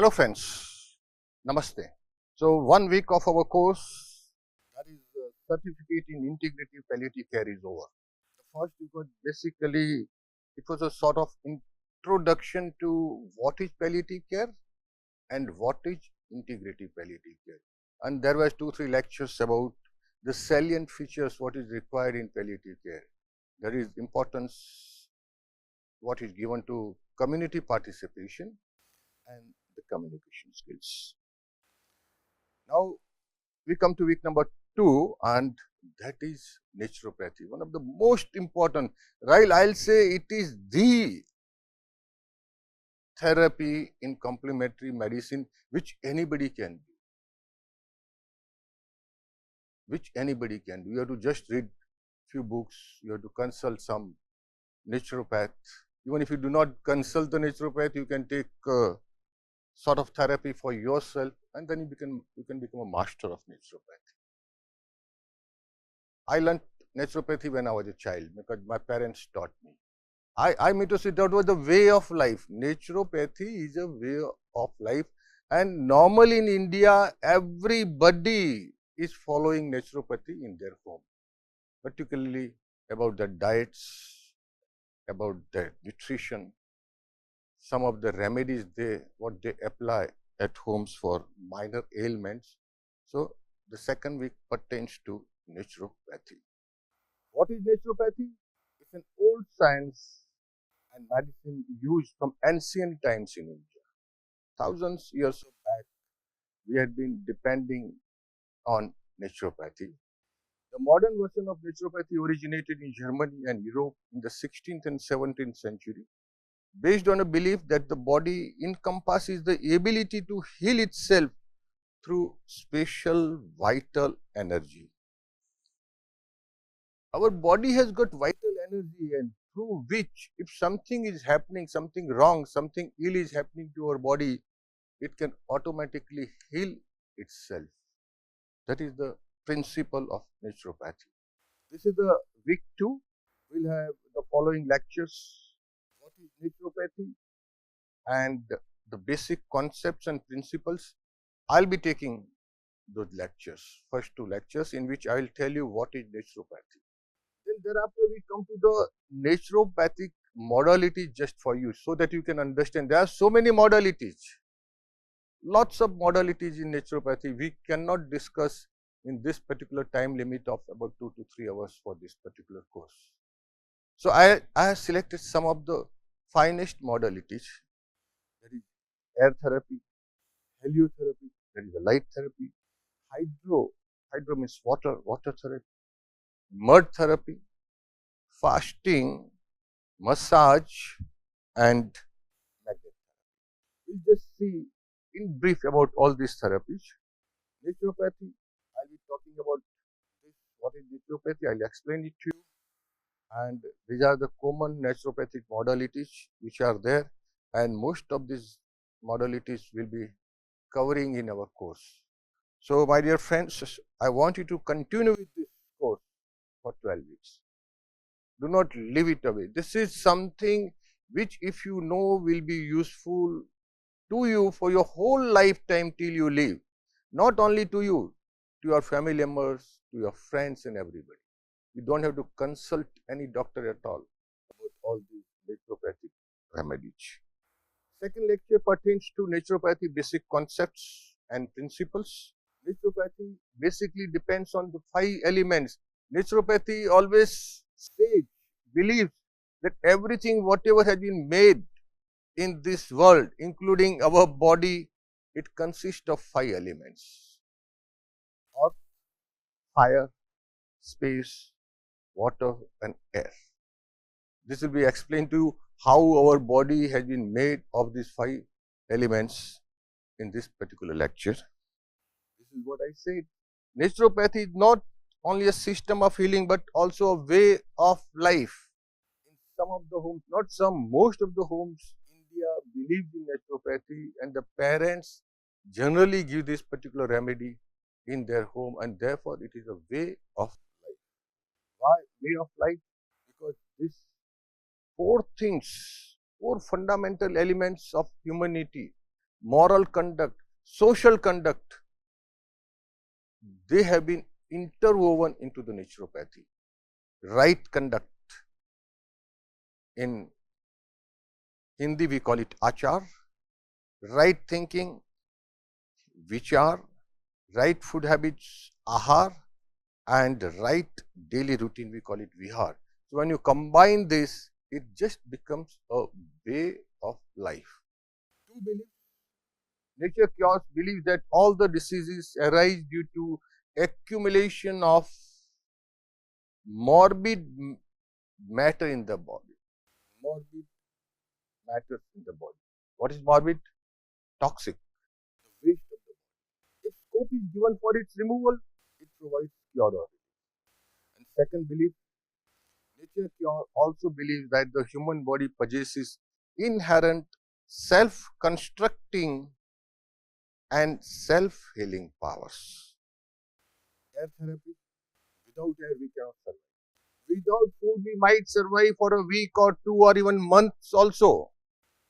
Hello friends, Namaste. So 1 week of our course, that is certificate in integrative palliative care is over. The first week was basically, it was a sort of introduction to what is palliative care and what is integrative palliative care. And there was 2-3 lectures about the salient features, what is required in palliative care. There is importance, what is given to community participation and the communication skills. Now we come to week number 2, and that is naturopathy, one of the most important, right? I'll say it is the therapy in complementary medicine which anybody can do. You have to just read few books, you have to consult some naturopath. Even if you do not consult the naturopath, you can take sort of therapy for yourself, and then you can become a master of naturopathy. I learned naturopathy when I was a child because my parents taught me. I mean to say that was the way of life. Naturopathy is a way of life, and normally in India, everybody is following naturopathy in their home, particularly about their diets, about their nutrition, some of the remedies what they apply at homes for minor ailments. So the second week pertains to naturopathy. What is naturopathy? It's an old science and medicine used from ancient times in India. Thousands of years back, we had been depending on naturopathy. The modern version of naturopathy originated in Germany and Europe in the 16th and 17th century, based on a belief that the body encompasses the ability to heal itself through special vital energy. Our body has got vital energy, and through which, if something is happening, something wrong, something ill is happening to our body, it can automatically heal itself. That is the principle of naturopathy. This is the week 2. We'll have the following lectures. What is naturopathy and the basic concepts and principles. I'll be taking those lectures, first 2 lectures, in which I will tell you what is naturopathy. Then thereafter we come to the naturopathic modality just for you, so that you can understand. There are so many modalities, lots of modalities in naturopathy. We cannot discuss in this particular time limit of about 2 to 3 hours for this particular course. So I have selected some of the finest modalities. That is air therapy, heliotherapy, that is the light therapy, hydro means water therapy, mud therapy, fasting, massage, and magnet therapy. We'll just see in brief about all these therapies. Naturopathy, I'll be talking about this. What is naturopathy? I'll explain it to you. And these are the common naturopathic modalities which are there, and most of these modalities will be covering in our course. So my dear friends, I want you to continue with this course for 12 weeks. Do not leave it away. This is something which, if you know, will be useful to you for your whole lifetime till you leave. Not only to you, to your family members, to your friends and everybody. You don't have to consult any doctor at all about all these naturopathic remedies. Second lecture pertains to naturopathy basic concepts and principles. Naturopathy basically depends on the 5 elements. Naturopathy always believes that everything, whatever has been made in this world, including our body, it consists of 5 elements: earth, fire, space, water and air. This will be explained to you how our body has been made of these 5 elements in this particular lecture. This is what I said. Naturopathy is not only a system of healing, but also a way of life. In some of the homes, not some, most of the homes in India believe in naturopathy, and the parents generally give this particular remedy in their home, and therefore it is a way of life. Why way of life? Because these 4 things, 4 fundamental elements of humanity, moral conduct, social conduct, they have been interwoven into the naturopathy. Right conduct, in Hindi we call it achar, right thinking, vichar, right food habits, ahar, and right daily routine, we call it vihar. So when you combine this, it just becomes a way of life. Two beliefs. Nature cures believes that all the diseases arise due to accumulation of morbid matter in the body. Morbid matters in the body. What is morbid? Toxic. The waste of the body. If scope is given for its removal, it provides cure. And second belief, nature cure also believes that the human body possesses inherent self-constructing and self-healing powers. Air therapy, without air we cannot survive. Without food we might survive for a week or two or even months also.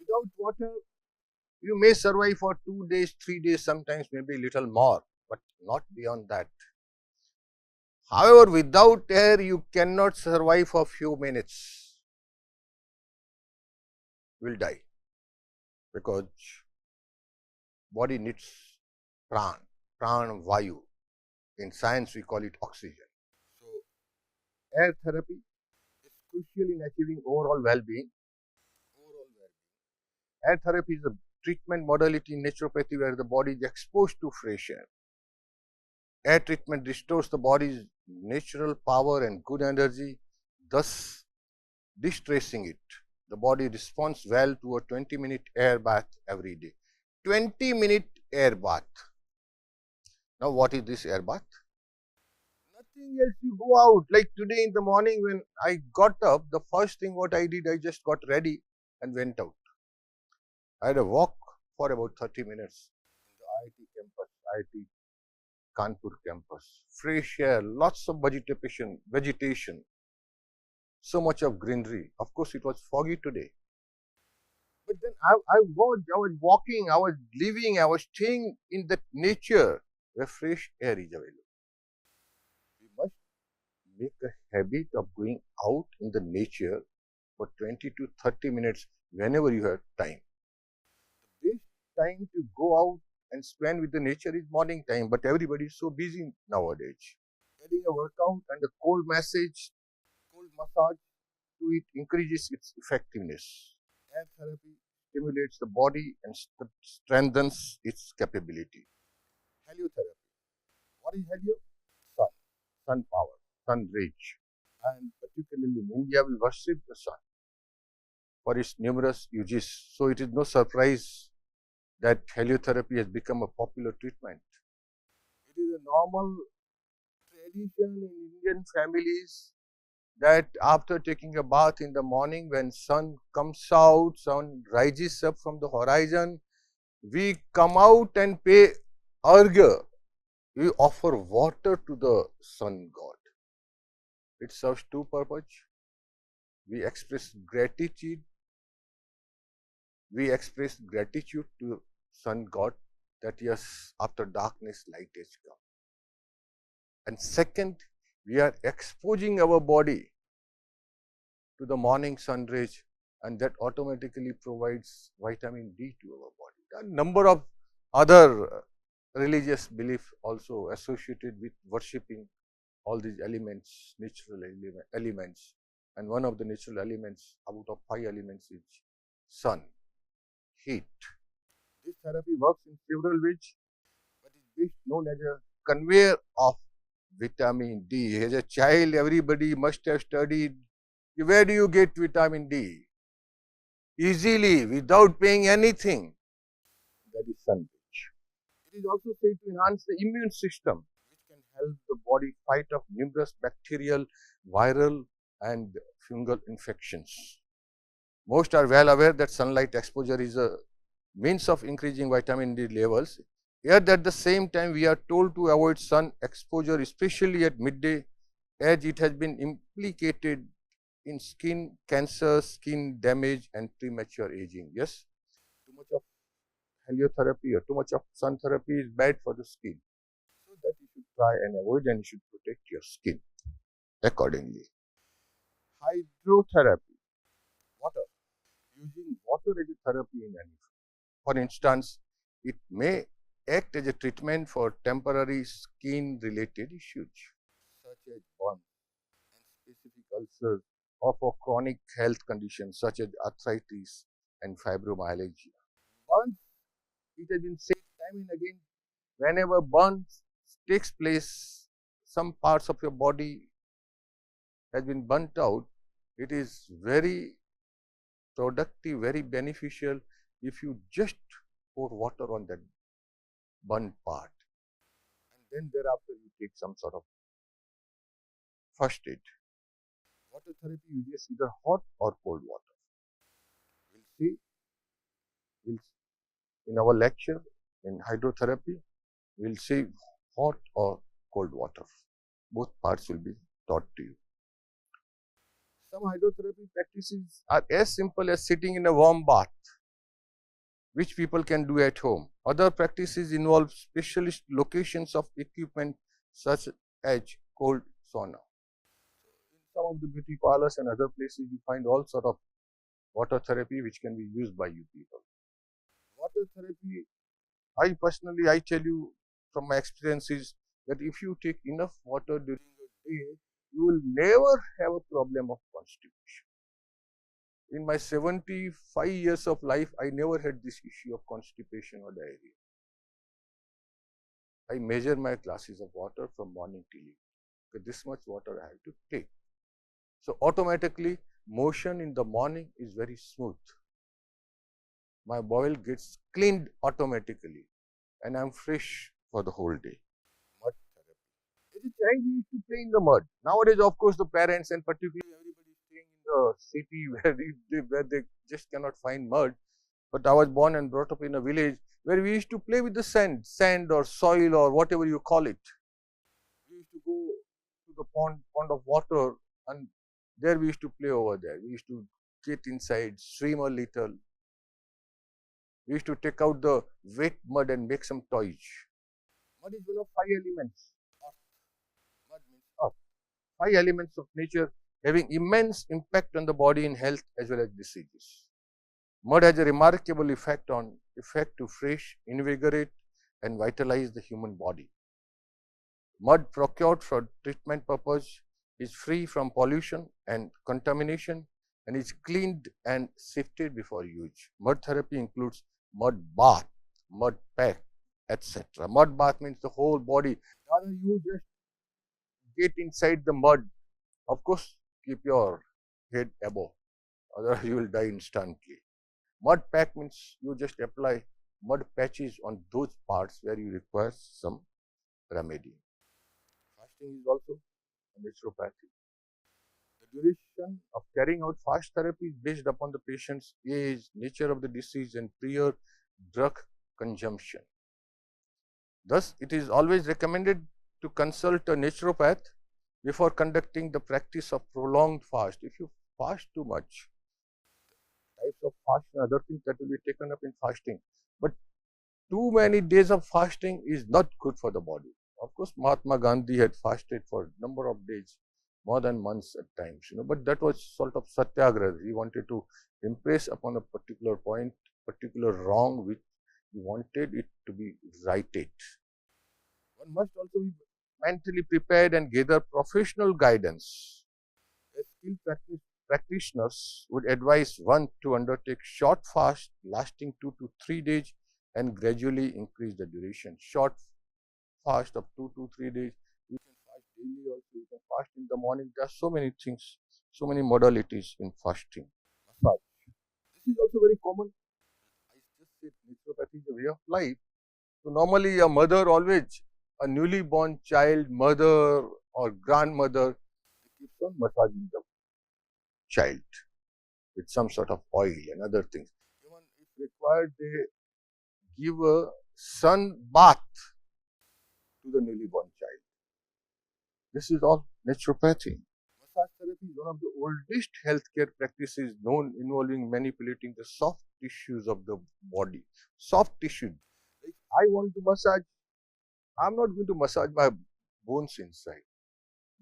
Without water you may survive for 2 days, 3 days, sometimes maybe a little more, but not beyond that. However, without air you cannot survive for few minutes. You will die because body needs pran vayu. In science we call it oxygen. So air therapy is crucial in achieving overall well-being. Air therapy is a treatment modality in naturopathy where the body is exposed to fresh air. Air treatment restores the body's natural power and good energy, thus distressing it. The body responds well to a 20-minute air bath every day. 20-minute air bath. Now what is this air bath? Nothing else. You go out. Like today in the morning when I got up, the first thing what I did, I just got ready and went out. I had a walk for about 30 minutes in the IIT campus, IIT Kanpur campus. Fresh air, lots of vegetation, so much of greenery. Of course, it was foggy today. But then I was walking, I was living, I was staying in that nature where fresh air is available. We must make a habit of going out in the nature for 20 to 30 minutes whenever you have time. The best time to go out and spend with the nature is morning time, but everybody is so busy nowadays. Adding a workout and a cold massage to it increases its effectiveness. Air therapy stimulates the body and strengthens its capability. Heliotherapy. What is helio? Sun power, sun rays. And particularly in India, we worship the sun for its numerous uses. So it is no surprise that heliotherapy has become a popular treatment. It is a normal tradition in Indian families that after taking a bath in the morning, when sun comes out, sun rises up from the horizon, we come out and pay argha. We offer water to the sun god. It serves two purposes. We express gratitude. We express gratitude to sun god that yes, after darkness, light has come. And second, we are exposing our body to the morning sun rays, and that automatically provides vitamin D to our body. There are a number of other religious beliefs also associated with worshipping all these elements, natural elements. And one of the natural elements out of 5 elements is sun, heat. This therapy works in several ways, but is best known as a conveyor of vitamin D. As a child, everybody must have studied. Where do you get vitamin D? Easily, without paying anything. That is sunlight. It is also said to enhance the immune system, which can help the body fight off numerous bacterial, viral, and fungal infections. Most are well aware that sunlight exposure is a means of increasing vitamin D levels. Yet at the same time, we are told to avoid sun exposure, especially at midday, as it has been implicated in skin cancer, skin damage, and premature aging. Yes, too much of heliotherapy or too much of sun therapy is bad for the skin. So that you should try and avoid, and you should protect your skin accordingly. Hydrotherapy, water, using water as a therapy in any form. For instance, it may act as a treatment for temporary skin related issues such as burns and specific ulcers, or for chronic health conditions such as arthritis and fibromyalgia. Burns, it has been said time and again, whenever burns takes place, some parts of your body has been burnt out, it is very productive, very beneficial if you just pour water on that burnt part, and then thereafter you take some sort of first aid. Water therapy uses either hot or cold water. We'll see, we'll, in our lecture in hydrotherapy, we'll see hot or cold water. Both parts will be taught to you. Some hydrotherapy practices are as simple as sitting in a warm bath, which people can do at home. Other practices involve specialist locations of equipment such as cold sauna. In some of the beauty parlors and other places, you find all sort of water therapy which can be used by you people. Water therapy, I tell you from my experiences that if you take enough water during the day, you will never have a problem of constipation. In my 75 years of life, I never had this issue of constipation or diarrhea. I measure my glasses of water from morning till evening. Okay, this much water I have to take. So automatically, motion in the morning is very smooth. My bowel gets cleaned automatically, and I'm fresh for the whole day. Mud therapy. As a child, we used to play in the mud. Nowadays, of course, the parents and particularly everybody staying in the city where they just cannot find mud. But I was born and brought up in a village where we used to play with the sand or soil or whatever you call it. We used to go to the pond of water, and there we used to play over there. We used to get inside, swim a little. We used to take out the wet mud and make some toys. Mud is one of 5 elements. Mud means earth. 5 elements of nature having immense impact on the body in health as well as diseases. Mud has a remarkable effect to fresh, invigorate, and vitalize the human body. Mud procured for treatment purpose is free from pollution and contamination and is cleaned and sifted before use. Mud therapy includes mud bath, mud pack, etc. Mud bath means the whole body. Rather you just get inside the mud. Of course, keep your head above, otherwise you will die instantly. Mud pack means you just apply mud patches on those parts where you require some remedy. Fasting is also a naturopathy. The duration of carrying out fast therapy is based upon the patient's age, nature of the disease, and prior drug consumption. Thus, it is always recommended to consult a naturopath before conducting the practice of prolonged fast. If you fast too much, types of fast and other things that will be taken up in fasting, but too many days of fasting is not good for the body. Of course, Mahatma Gandhi had fasted for a number of days, more than months at times, but that was sort of satyagraha. He wanted to impress upon a particular point, particular wrong, which he wanted it to be righted. One must also be mentally prepared and gather professional guidance. As skilled practitioners would advise one to undertake short fast lasting 2 to 3 days and gradually increase the duration. Short fast of 2 to 3 days. You can fast daily also. You can fast in the morning. There are so many things, so many modalities in fasting. Massage. This is also very common. I just said naturopathy is a way of life. So normally a mother always, a newly born child, mother or grandmother, keeps on massaging the child with some sort of oil and other things. Even if required, they give a sun bath to the newly born child. This is all naturopathy. Massage therapy is one of the oldest healthcare practices known involving manipulating the soft tissues of the body. Soft tissue. Like I want to massage, I'm not going to massage my bones inside.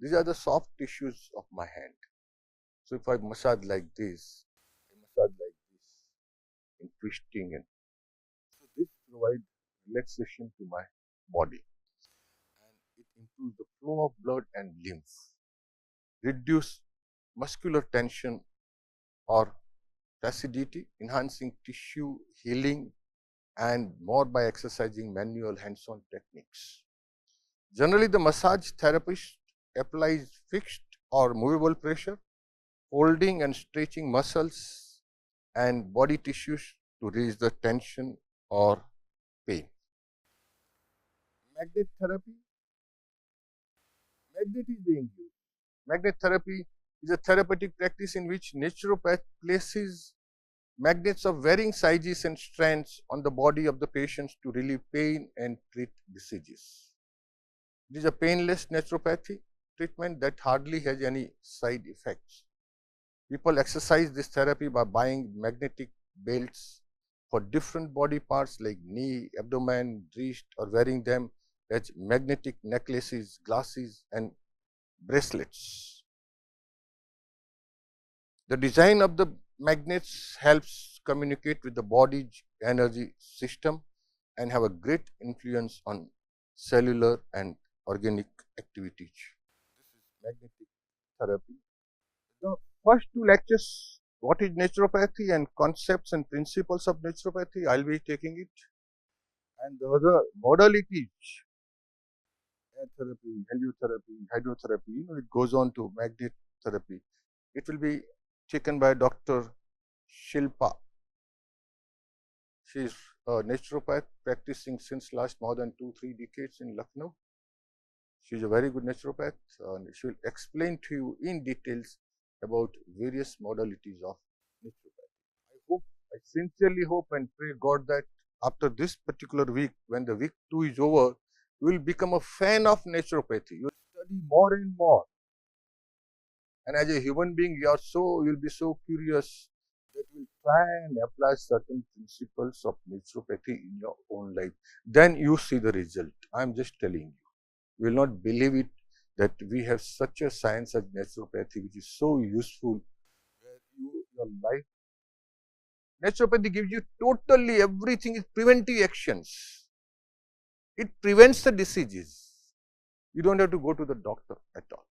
These are the soft tissues of my hand. So if I massage like this, I massage like this, in twisting, and so this provides relaxation to my body, and it improves the flow of blood and lymph, reduce muscular tension or flaccidity, enhancing tissue healing, and more by exercising manual hands-on techniques. Generally, the massage therapist applies fixed or movable pressure, holding and stretching muscles and body tissues to release the tension or pain. Magnet therapy. Magnet is being used. Magnet therapy is a therapeutic practice in which naturopath places magnets of varying sizes and strands on the body of the patients to relieve pain and treat diseases. It is a painless naturopathy treatment that hardly has any side effects. People exercise this therapy by buying magnetic belts for different body parts like knee, abdomen, wrist, or wearing them as magnetic necklaces, glasses, and bracelets. The design of the magnets helps communicate with the body's energy system and have a great influence on cellular and organic activities. This is magnetic therapy. The first two lectures, what is naturopathy and concepts and principles of naturopathy, I'll be taking it. And the other modalities, air therapy, heliotherapy, hydrotherapy, it goes on to magnet therapy. It will be taken by Dr. Shilpa. She is a naturopath practicing since last more than 2-3 decades in Lucknow. She is a very good naturopath, and she will explain to you in details about various modalities of naturopathy. I sincerely hope and pray God that after this particular week, when the week 2 is over, you will become a fan of naturopathy. You will study more and more. And as a human being, you will be so curious that you will try and apply certain principles of naturopathy in your own life. Then you see the result. I am just telling you. You will not believe it that we have such a science as naturopathy, which is so useful, where your life. Naturopathy gives you totally everything is preventive actions. It prevents the diseases. You don't have to go to the doctor at all.